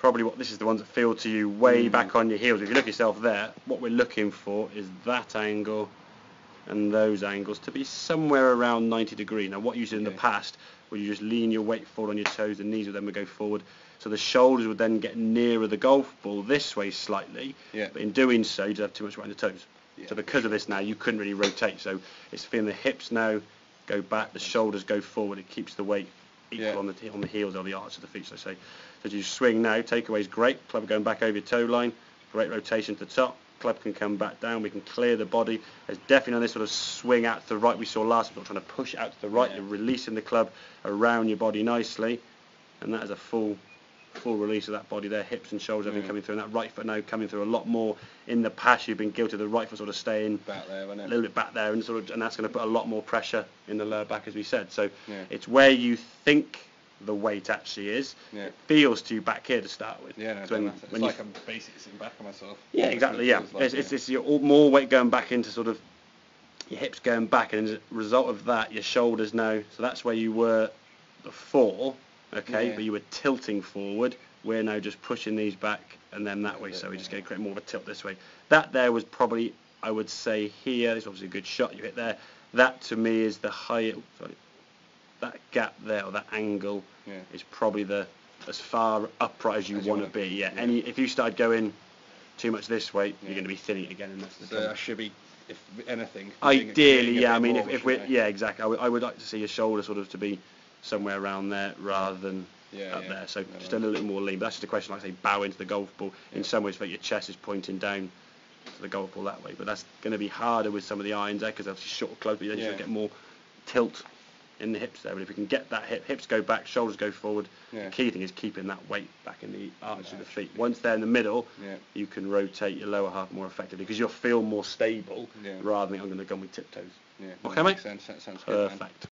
probably what this is the ones that feel to you way back on your heels. If you look yourself there, what we're looking for is that angle and those angles to be somewhere around 90 degrees. Now what you did in the past, where you just lean your weight forward on your toes, the knees would then go forward, so the shoulders would then get nearer the golf ball this way slightly, but in doing so you just have too much weight on the toes. So because of this now, you couldn't really rotate, so it's feeling the hips now go back, the shoulders go forward, it keeps the weight equal on the heels or the arch of the feet, so say. So as you swing now, takeaway is great, club going back over your toe line, great rotation to the top, club can come back down, we can clear the body. There's definitely on this sort of swing out to the right we saw last, we're trying to push out to the right, you're releasing the club around your body nicely, and that is a full release of that body there, hips and shoulders have been coming through, and that right foot now coming through a lot more. In the past you've been guilty of the right foot sort of staying back there, a little bit back there, and that's going to put a lot more pressure in the lower back, as we said. So it's where you think the weight actually is. It feels to you back here to start with. It's like I'm basically sitting back on myself. Yeah, exactly. It's your more weight going back into sort of your hips going back, and as a result of that, your shoulders now. So that's where you were before. Okay, but you were tilting forward. We're now just pushing these back and then that way, so we're just going to create more of a tilt this way. That there was probably, I would say here, this is obviously a good shot you hit there. That to me is the high, that gap there, or that angle, is probably as far upright as you want to be. If you started going too much this way, you're going to be thinning it again, and that's the trouble. I should be, if anything, ideally, I mean, if we're, exactly. I would like to see your shoulder sort of to be somewhere around there rather than up there, so just a little bit more lean. But that's just a question, like I say, bow into the golf ball. In some ways, like your chest is pointing down to the golf ball that way, but that's going to be harder with some of the irons there because they're short close, but then you're going to get more tilt in the hips there. But if we can get that hips go back, shoulders go forward, the key thing is keeping that weight back in the arch of the feet. Once they're in the middle, you can rotate your lower half more effectively because you'll feel more stable rather than I'm going to go with tiptoes. Okay, mate? Sounds good, perfect.